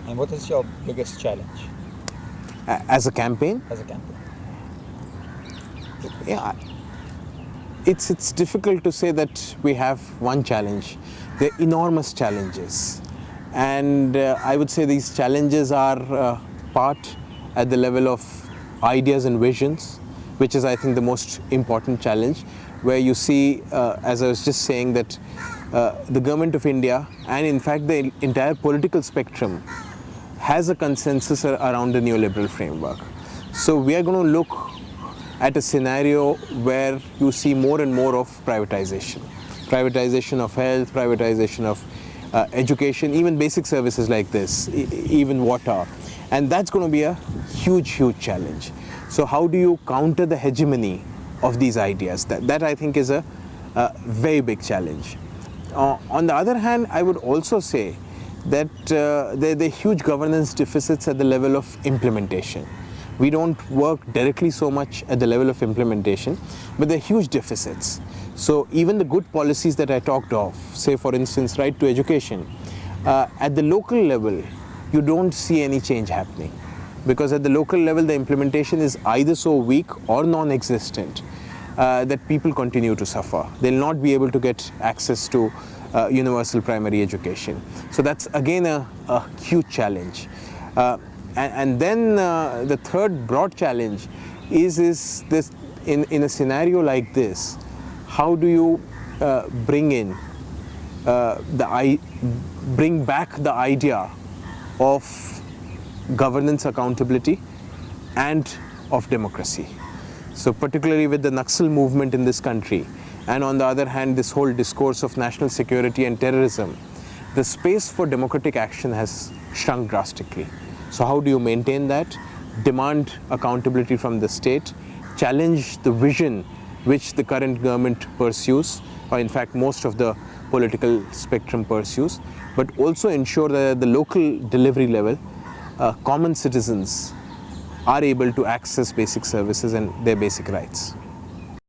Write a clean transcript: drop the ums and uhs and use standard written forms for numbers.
And what is your biggest challenge As a campaign, as a campaign? yeah, it's difficult to say that we have one challenge. There are enormous challenges, and I would say these challenges are part at the level of ideas and visions, which is, I think, the most important challenge, where you see, as I was just saying, that the government of India and in fact the entire political spectrum has a consensus around the neoliberal framework. So we are going to look at a scenario where you see more and more of privatization of health, privatization of education, even basic services like this, even water. And that's going to be a huge challenge. So how do you counter the hegemony of these ideas? That I think is a very big challenge. On the other hand, I would also say that there are huge governance deficits at the level of implementation. We don't work directly so much at the level of implementation, but there are huge deficits. So even the good policies that I talked of, say for instance, right to education, at the local level, you don't see any change happening. Because at the local level, the implementation is either so weak or non-existent that people continue to suffer. They'll not be able to get access to universal primary education. So that's again a huge challenge. And then the third broad challenge is this in a scenario like this, how do you bring back the idea of governance accountability and of democracy? So particularly with the Naxal movement in this country, and on the other hand this whole discourse of national security and terrorism, the space for democratic action has shrunk drastically. So how do you maintain that, demand accountability from the state, challenge the vision which the current government pursues, or in fact most of the political spectrum pursues, but also ensure that at the local delivery level, common citizens are able to access basic services and their basic rights.